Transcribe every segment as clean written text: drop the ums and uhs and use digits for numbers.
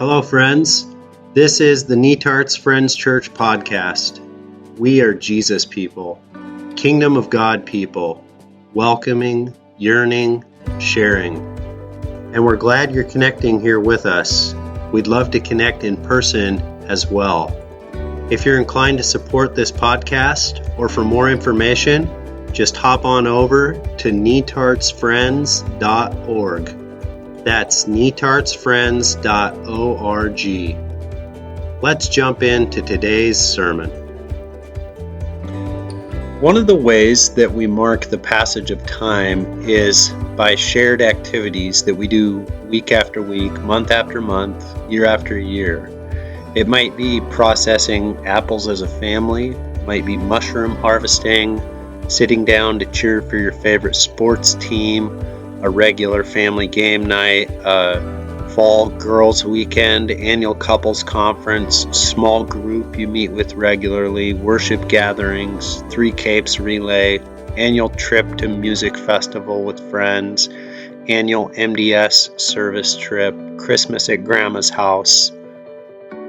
Hello, friends. This is the Netarts Friends Church podcast. We are Jesus people, Kingdom of God people, welcoming, yearning, sharing. And we're glad you're connecting here with us. We'd love to connect in person as well. If you're inclined to support this podcast or for more information, just hop on over to netartsfriends.org. That's netartsfriends.org. Let's jump into today's sermon. One of the ways that we mark the passage of time is by shared activities that we do week after week, month after month, year after year. It might be processing apples as a family, it might be mushroom harvesting, sitting down to cheer for your favorite sports team, a regular family game night, a fall girls weekend, annual couples conference, small group you meet with regularly, worship gatherings, 3 Capes relay, annual trip to music festival with friends, annual MDS service trip, Christmas at grandma's house.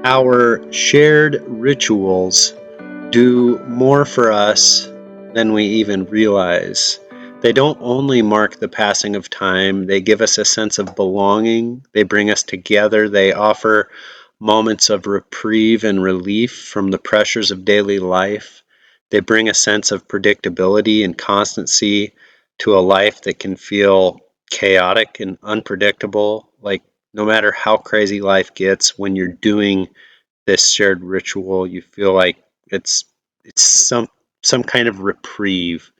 Our shared rituals do more for us than we even realize. They don't only mark the passing of time, they give us a sense of belonging, they bring us together, they offer moments of reprieve and relief from the pressures of daily life. They bring a sense of predictability and constancy to a life that can feel chaotic and unpredictable. Like no matter how crazy life gets, when you're doing this shared ritual, you feel like it's some kind of reprieve.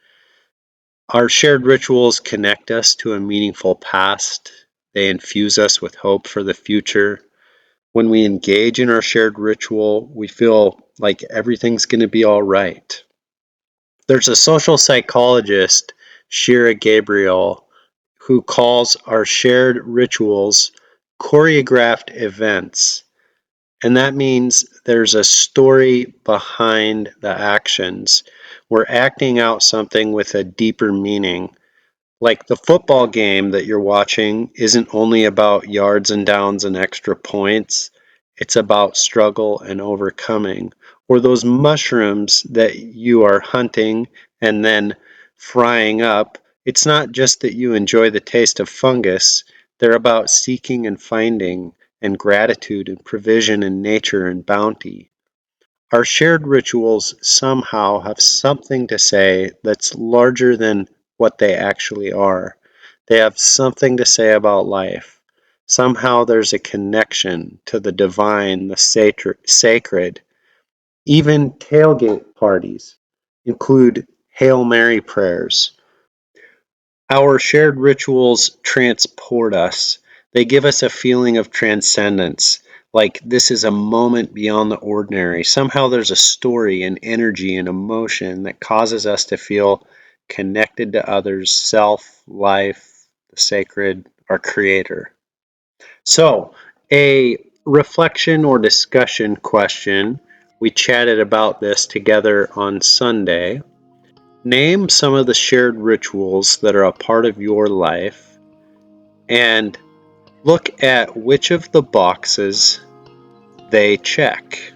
Our shared rituals connect us to a meaningful past. They infuse us with hope for the future. When we engage in our shared ritual, we feel like everything's going to be all right. There's a social psychologist, Shira Gabriel, who calls our shared rituals choreographed events. And that means there's a story behind the actions. We're acting out something with a deeper meaning. Like the football game that you're watching isn't only about yards and downs and extra points, it's about struggle and overcoming. Or those mushrooms that you are hunting and then frying up, it's not just that you enjoy the taste of fungus, they're about seeking and finding, and gratitude and provision and nature and bounty. Our shared rituals somehow have something to say that's larger than what they actually are. They have something to say about life. Somehow there's a connection to the divine, the sacred. Even tailgate parties include Hail Mary prayers. Our shared rituals transport us. They give us a feeling of transcendence, like this is a moment beyond the ordinary. Somehow there's a story and energy and emotion that causes us to feel connected to others, self, life, the sacred, our creator. So, a reflection or discussion question. We chatted about this together on Sunday. Name some of the shared rituals that are a part of your life and look at which of the boxes they check.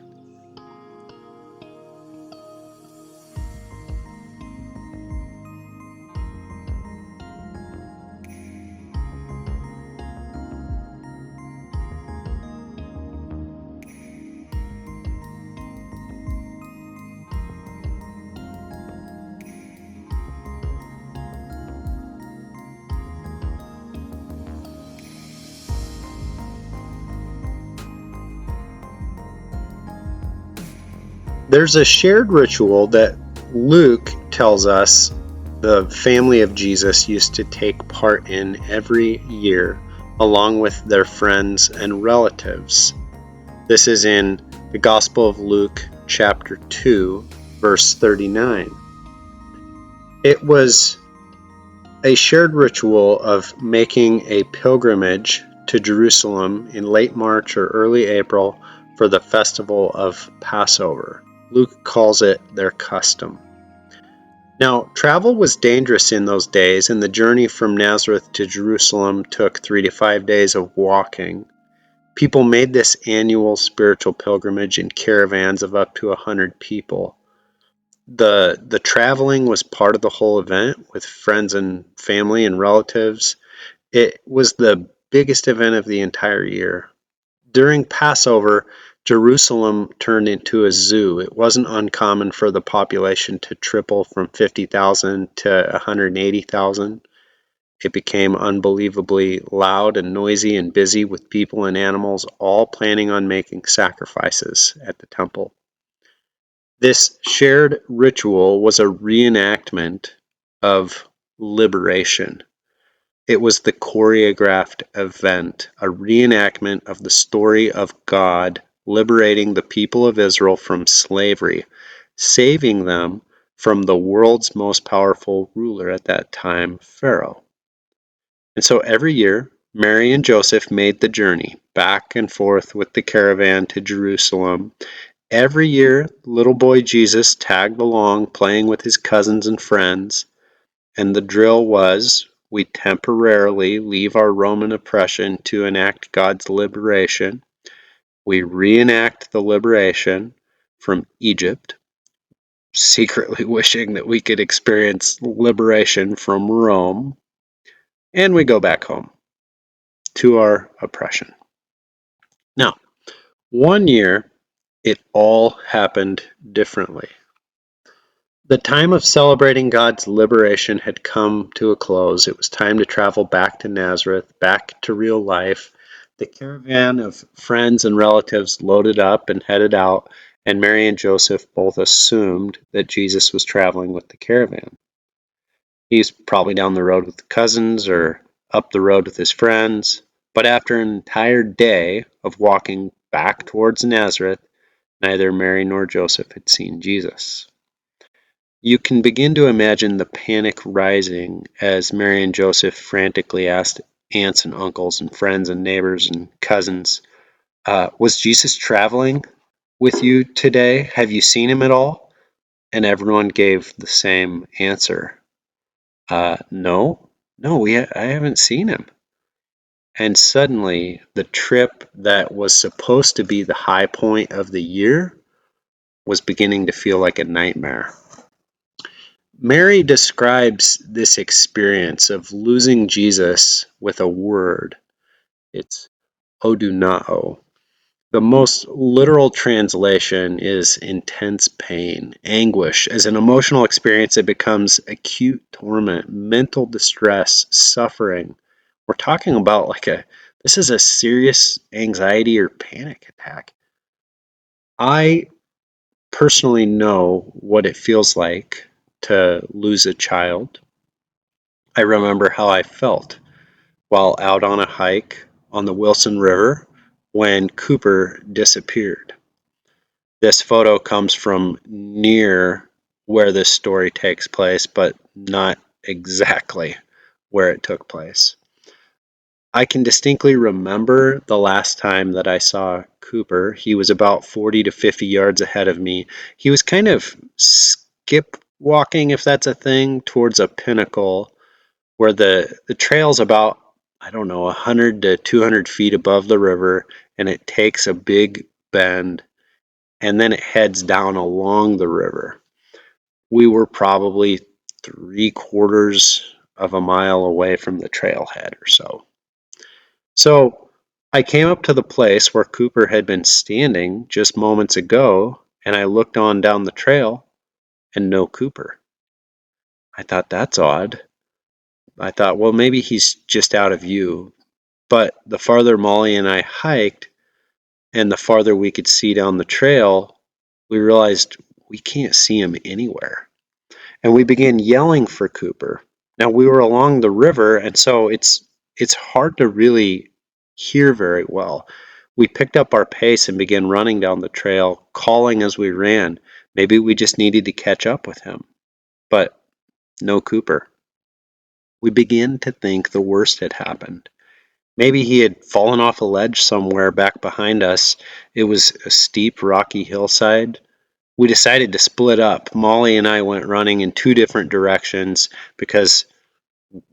There's a shared ritual that Luke tells us the family of Jesus used to take part in every year, along with their friends and relatives. This is in the Gospel of Luke, chapter 2, verse 39. It was a shared ritual of making a pilgrimage to Jerusalem in late March or early April for the festival of Passover. Luke calls it their custom. Now, travel was dangerous in those days, and the journey from Nazareth to Jerusalem took 3 to 5 days of walking. People made this annual spiritual pilgrimage in caravans of up to 100 people. The traveling was part of the whole event with friends and family and relatives. It was the biggest event of the entire year. During Passover, Jerusalem turned into a zoo. It wasn't uncommon for the population to triple from 50,000 to 180,000. It became unbelievably loud and noisy and busy with people and animals all planning on making sacrifices at the temple. This shared ritual was a reenactment of liberation. It was the choreographed event, a reenactment of the story of God liberating the people of Israel from slavery, saving them from the world's most powerful ruler at that time, Pharaoh. And so every year, Mary and Joseph made the journey back and forth with the caravan to Jerusalem. Every year, little boy Jesus tagged along, playing with his cousins and friends. And the drill was, we temporarily leave our Roman oppression to enact God's liberation. We reenact the liberation from Egypt, secretly wishing that we could experience liberation from Rome. And we go back home to our oppression. Now, one year, it all happened differently. The time of celebrating God's liberation had come to a close. It was time to travel back to Nazareth, back to real life. The caravan of friends and relatives loaded up and headed out, and Mary and Joseph both assumed that Jesus was traveling with the caravan. He's probably down the road with the cousins or up the road with his friends. But after an entire day of walking back towards Nazareth, neither Mary nor Joseph had seen Jesus. You can begin to imagine the panic rising as Mary and Joseph frantically asked aunts and uncles and friends and neighbors and cousins, was Jesus traveling with you today? Have you seen him at all? And everyone gave the same answer. No, I haven't seen him. And suddenly, the trip that was supposed to be the high point of the year was beginning to feel like a nightmare. Mary describes this experience of losing Jesus with a word. It's odunao. The most literal translation is intense pain, anguish. As an emotional experience, it becomes acute torment, mental distress, suffering. We're talking about this is a serious anxiety or panic attack. I personally know what it feels like to lose a child. I remember how I felt while out on a hike on the Wilson River when Cooper disappeared. This photo comes from near where this story takes place, but not exactly where it took place. I can distinctly remember the last time that I saw Cooper. He was about 40 to 50 yards ahead of me. He was kind of skip walking, if that's a thing, towards a pinnacle where the trail's about, I don't know, 100 to 200 feet above the river, and it takes a big bend, and then it heads down along the river. We were probably 3/4 of a mile away from the trailhead or so. So I came up to the place where Cooper had been standing just moments ago, and I looked on down the trail, and no Cooper. I thought, that's odd. I thought, well, maybe he's just out of view. But the farther Molly and I hiked, and the farther we could see down the trail, we realized we can't see him anywhere. And we began yelling for Cooper. Now we were along the river, and so it's hard to really hear very well. We picked up our pace and began running down the trail, calling as we ran. Maybe we just needed to catch up with him. But no Cooper. We began to think the worst had happened. Maybe he had fallen off a ledge somewhere back behind us. It was a steep, rocky hillside. We decided to split up. Molly and I went running in two different directions because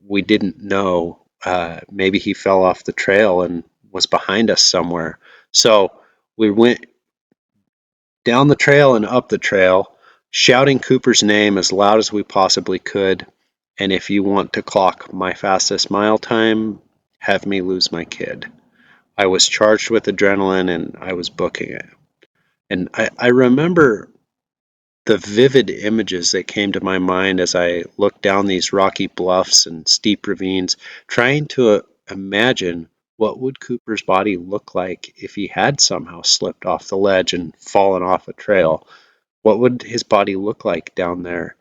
we didn't know. Maybe he fell off the trail and was behind us somewhere. So we went down the trail and up the trail, shouting Cooper's name as loud as we possibly could. And if you want to clock my fastest mile time, have me lose my kid. I was charged with adrenaline and I was booking it. And I remember the vivid images that came to my mind as I looked down these rocky bluffs and steep ravines, trying to imagine what would Cooper's body look like if he had somehow slipped off the ledge and fallen off a trail. What would his body look like down there?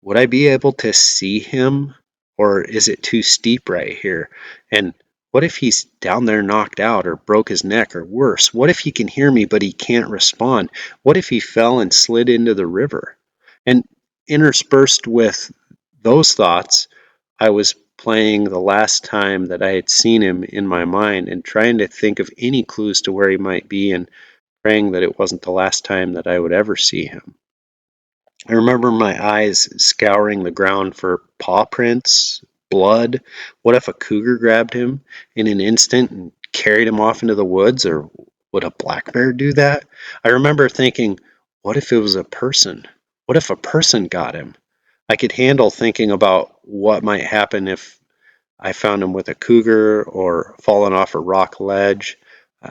Would I be able to see him, or is it too steep right here? And what if he's down there knocked out or broke his neck, or worse? What if he can hear me but he can't respond? What if he fell and slid into the river? And interspersed with those thoughts, I was playing the last time that I had seen him in my mind and trying to think of any clues to where he might be and praying that it wasn't the last time that I would ever see him. I remember my eyes scouring the ground for paw prints, blood. What if a cougar grabbed him in an instant and carried him off into the woods, or would a black bear do that? I remember thinking, what if it was a person? What if a person got him? I could handle thinking about what might happen if I found him with a cougar or fallen off a rock ledge.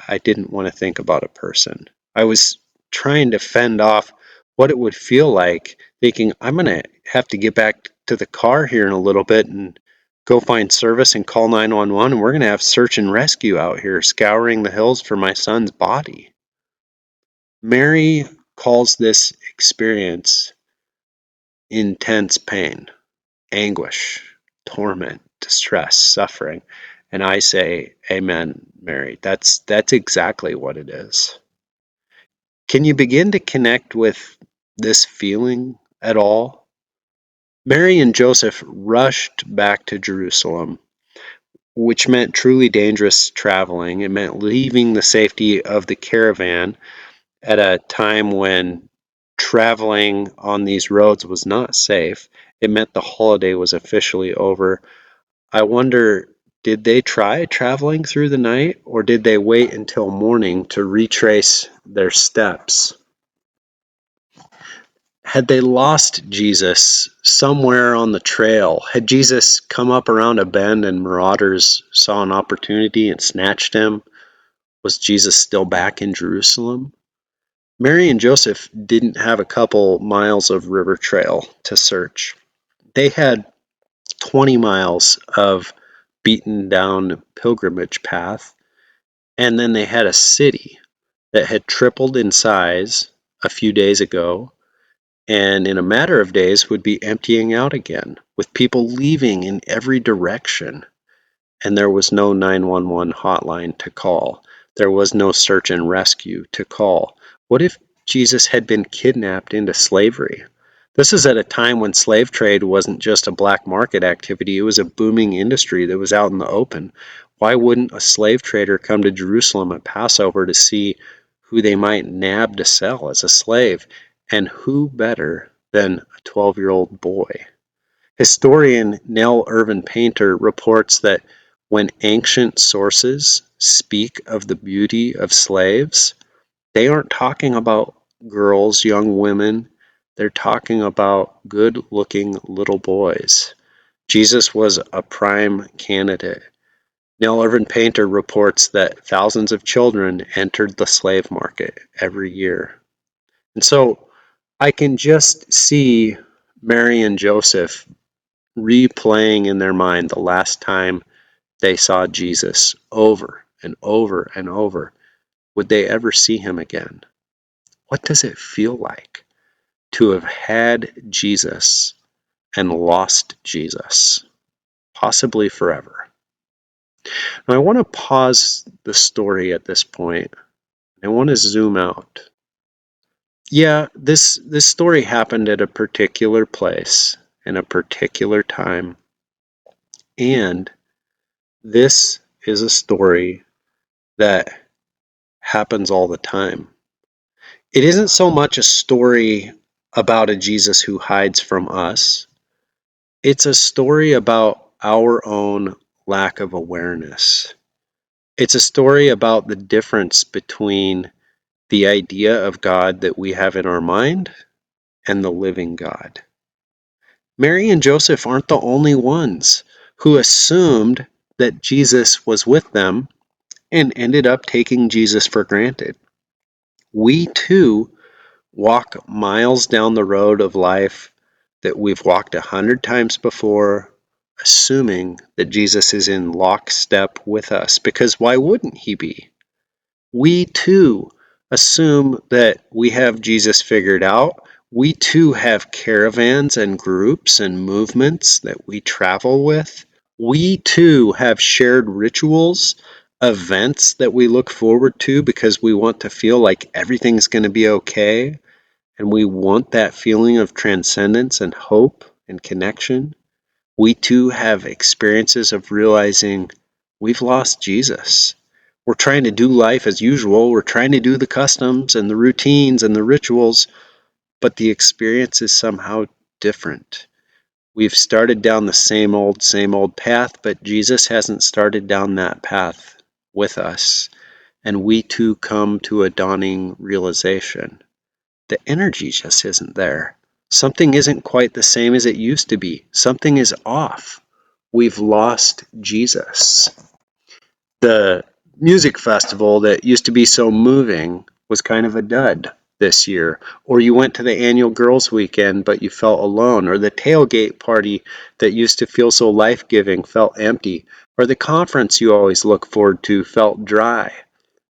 I didn't want to think about a person. I was trying to fend off what it would feel like, thinking I'm going to have to get back to the car here in a little bit and go find service and call 911, and we're going to have search and rescue out here scouring the hills for my son's body. Mary calls this experience intense pain, anguish, torment, distress, suffering. And I say, Amen, Mary. That's exactly what it is. Can you begin to connect with this feeling at all? Mary and Joseph rushed back to Jerusalem, which meant truly dangerous traveling. It meant leaving the safety of the caravan at a time when traveling on these roads was not safe. It meant the holiday was officially over. I wonder, did they try traveling through the night, or did they wait until morning to retrace their steps? Had they lost Jesus somewhere on the trail? Had Jesus come up around a bend and marauders saw an opportunity and snatched him? Was Jesus still back in Jerusalem? Mary and Joseph didn't have a couple miles of river trail to search. They had 20 miles of beaten down pilgrimage path, and then they had a city that had tripled in size a few days ago, and in a matter of days would be emptying out again, with people leaving in every direction. And there was no 911 hotline to call. There was no search and rescue to call. What if Jesus had been kidnapped into slavery? This is at a time when slave trade wasn't just a black market activity, it was a booming industry that was out in the open. Why wouldn't a slave trader come to Jerusalem at Passover to see who they might nab to sell as a slave? And who better than a 12-year-old boy? Historian Nell Irvin Painter reports that when ancient sources speak of the beauty of slaves, they aren't talking about girls, young women. They're talking about good-looking little boys. Jesus was a prime candidate. Nell Irvin Painter reports that thousands of children entered the slave market every year. And so I can just see Mary and Joseph replaying in their mind the last time they saw Jesus over and over and over. Would they ever see him again? What does it feel like to have had Jesus and lost Jesus, possibly forever? Now, I want to pause the story at this point. I want to zoom out. Yeah, this story happened at a particular place in a particular time, and this is a story that happens all the time. It isn't so much a story about a Jesus who hides from us. It's a story about our own lack of awareness. It's a story about the difference between the idea of God that we have in our mind and the living God. Mary and Joseph aren't the only ones who assumed that Jesus was with them and ended up taking Jesus for granted. We too walk miles down the road of life that we've walked 100 times before, assuming that Jesus is in lockstep with us, because why wouldn't he be? We too assume that we have Jesus figured out. We too have caravans and groups and movements that we travel with. We too have shared rituals, events that we look forward to because we want to feel like everything's going to be okay. And we want that feeling of transcendence and hope and connection. We too have experiences of realizing we've lost Jesus. We're trying to do life as usual. We're trying to do the customs and the routines and the rituals, but the experience is somehow different. We've started down the same old path, but Jesus hasn't started down that path with us. And we too come to a dawning realization. The energy just isn't there. Something isn't quite the same as it used to be. Something is off. We've lost Jesus. The music festival that used to be so moving was kind of a dud this year. Or you went to the annual girls' weekend, but you felt alone. Or the tailgate party that used to feel so life-giving felt empty. Or the conference you always look forward to felt dry.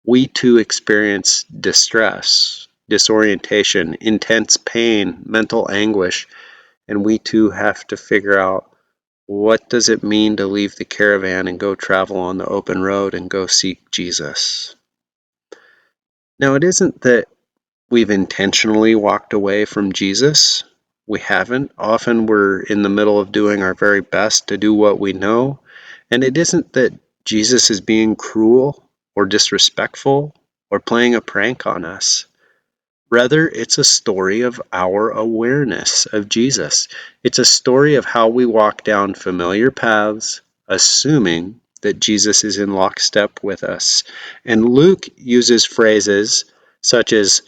We too experience distress, disorientation, intense pain, mental anguish, and we too have to figure out, what does it mean to leave the caravan and go travel on the open road and go seek Jesus? Now, it isn't that we've intentionally walked away from Jesus. We haven't. Often we're in the middle of doing our very best to do what we know. And it isn't that Jesus is being cruel or disrespectful or playing a prank on us. Rather, it's a story of our awareness of Jesus. It's a story of how we walk down familiar paths, assuming that Jesus is in lockstep with us. And Luke uses phrases such as,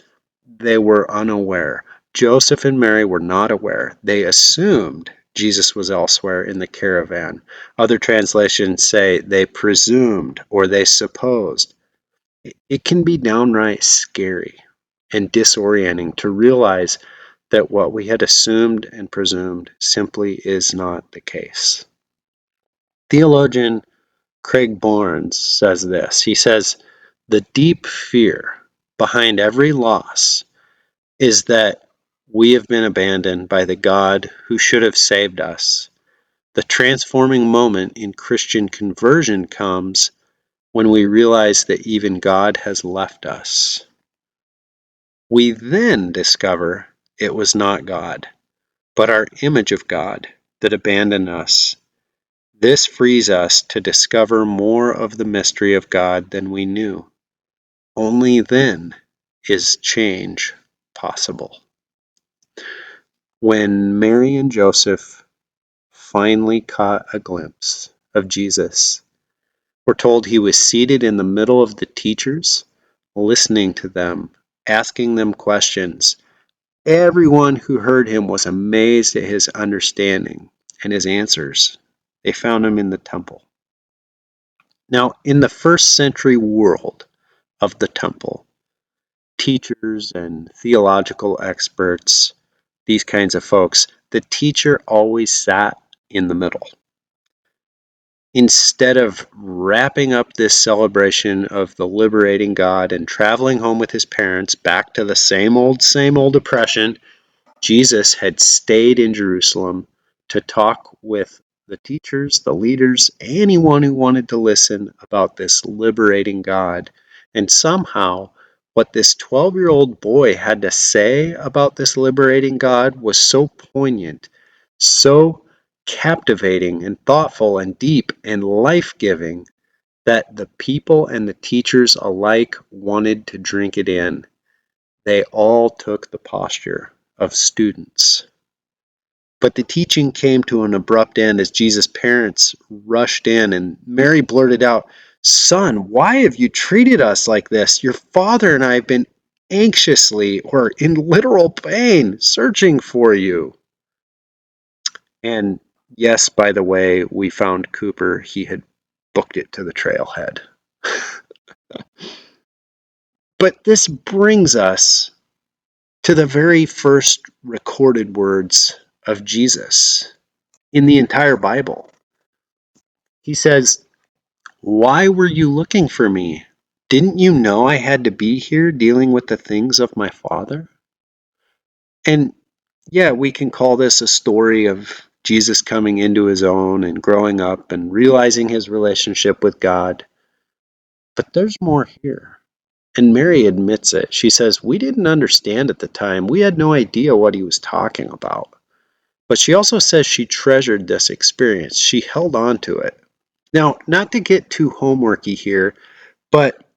they were unaware. Joseph and Mary were not aware. They assumed Jesus was elsewhere in the caravan. Other translations say they presumed or they supposed. It can be downright scary and disorienting to realize that what we had assumed and presumed simply is not the case. Theologian Craig Barnes says this. He says, the deep fear behind every loss is that we have been abandoned by the God who should have saved us. The transforming moment in Christian conversion comes when we realize that even God has left us. We then discover it was not God, but our image of God that abandoned us. This frees us to discover more of the mystery of God than we knew. Only then is change possible. When Mary and Joseph finally caught a glimpse of Jesus, we're told he was seated in the middle of the teachers, listening to them, asking them questions. Everyone who heard him was amazed at his understanding and his answers. They found him in the temple. Now, in the first century world of the temple, teachers and theological experts, these kinds of folks, the teacher always sat in the middle. Instead of wrapping up this celebration of the liberating God and traveling home with his parents back to the same old oppression, Jesus had stayed in Jerusalem to talk with the teachers, the leaders, anyone who wanted to listen about this liberating God. And somehow, what this 12-year-old boy had to say about this liberating God was so poignant, so captivating and thoughtful and deep and life-giving that the people and the teachers alike wanted to drink it in. They all took the posture of students. But the teaching came to an abrupt end as Jesus' parents rushed in, and Mary blurted out, "Son, why have you treated us like this? Your father and I have been anxiously or in literal pain searching for you." And yes, by the way, we found Cooper. He had booked it to the trailhead. But this brings us to the very first recorded words of Jesus in the entire Bible. He says, "Why were you looking for me? Didn't you know I had to be here dealing with the things of my Father?" And yeah, we can call this a story of Jesus coming into his own and growing up and realizing his relationship with God. But there's more here. And Mary admits it. She says, "We didn't understand at the time. We had no idea what he was talking about." But she also says she treasured this experience. She held on to it. Now, not to get too homeworky here, but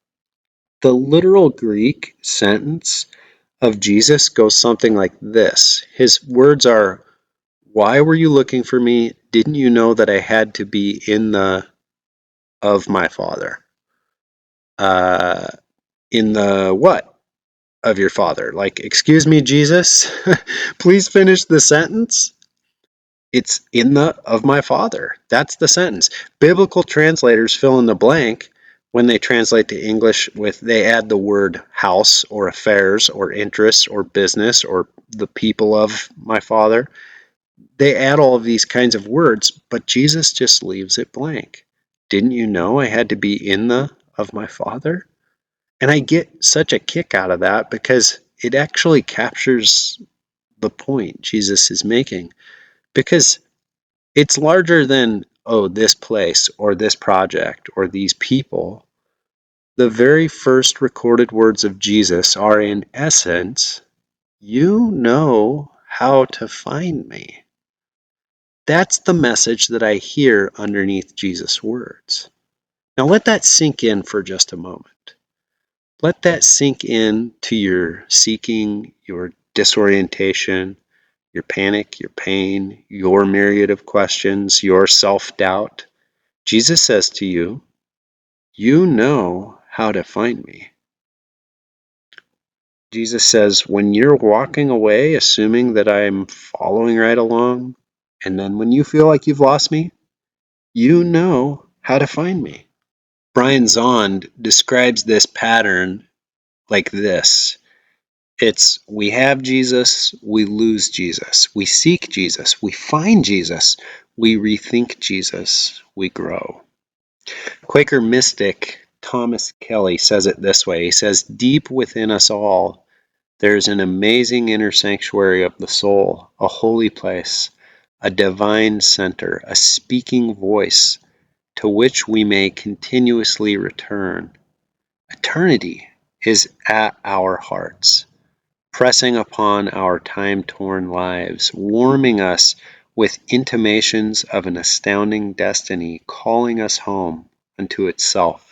the literal Greek sentence of Jesus goes something like this. His words are, "Why were you looking for me? Didn't you know that I had to be in the of my Father?" Uh, in the what of your Father? Like, excuse me, Jesus, please finish the sentence. It's in the of my Father. That's the sentence. Biblical translators fill in the blank when they translate to English with, they add the word house or affairs or interests or business or the people of my Father. They add all of these kinds of words, but Jesus just leaves it blank. Didn't you know I had to be in the of my Father? And I get such a kick out of that because it actually captures the point Jesus is making. Because it's larger than, oh, this place or this project or these people. The very first recorded words of Jesus are, in essence, "You know how to find me." That's the message that I hear underneath Jesus' words. Now let that sink in for just a moment. Let that sink in to your seeking, your disorientation, your panic, your pain, your myriad of questions, your self-doubt. Jesus says to you, "You know how to find me." Jesus says, when you're walking away, assuming that I'm following right along, and then when you feel like you've lost me, you know how to find me. Brian Zond describes this pattern like this. It's, we have Jesus, we lose Jesus. We seek Jesus, we find Jesus. We rethink Jesus, we grow. Quaker mystic Thomas Kelly says it this way. He says, "Deep within us all, there's an amazing inner sanctuary of the soul, a holy place, a divine center, a speaking voice to which we may continuously return. Eternity is at our hearts, pressing upon our time-torn lives, warming us with intimations of an astounding destiny, calling us home unto itself."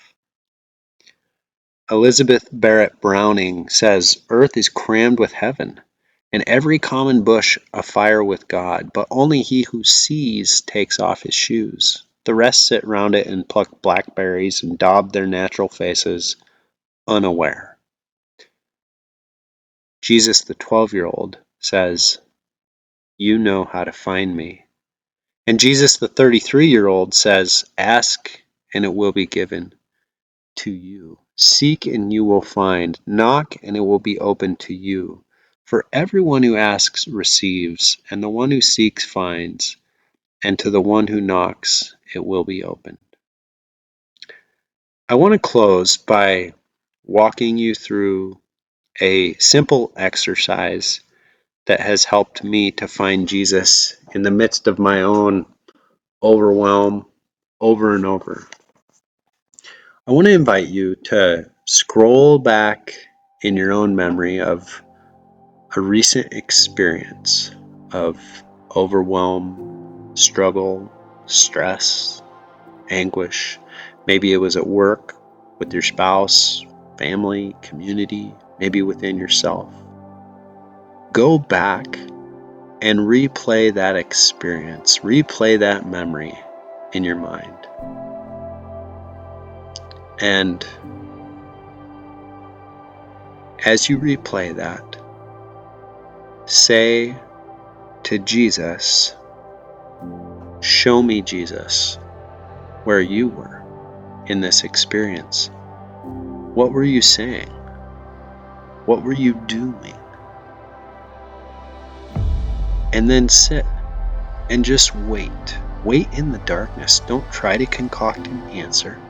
Elizabeth Barrett Browning says, "Earth is crammed with heaven, and every common bush afire with God, but only he who sees takes off his shoes. The rest sit round it and pluck blackberries and daub their natural faces, unaware." Jesus, the 12-year-old, says, "You know how to find me." And Jesus, the 33-year-old, says, "Ask and it will be given to you. Seek and you will find. Knock and it will be opened to you. For everyone who asks receives, and the one who seeks finds, and to the one who knocks it will be opened." I want to close by walking you through a simple exercise that has helped me to find Jesus in the midst of my own overwhelm over and over. I want to invite you to scroll back in your own memory of a recent experience of overwhelm, struggle, stress, anguish. Maybe it was at work, with your spouse, family, community, maybe within yourself. Go back and replay that experience, replay that memory in your mind. And as you replay that, say to Jesus, show me, Jesus, where you were in this experience. What were you saying? What were you doing? And then sit and just wait. Wait in the darkness. Don't try to concoct an answer.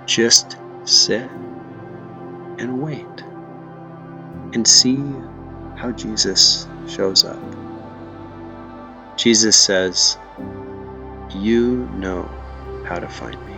Just sit and wait and see how Jesus shows up. Jesus says, you know how to find me.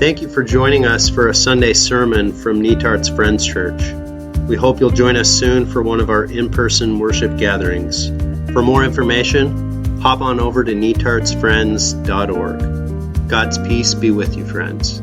Thank you for joining us for a Sunday sermon from Netart's Friends Church. We hope you'll join us soon for one of our in-person worship gatherings. For more information, hop on over to netartsfriends.org. God's peace be with you, friends.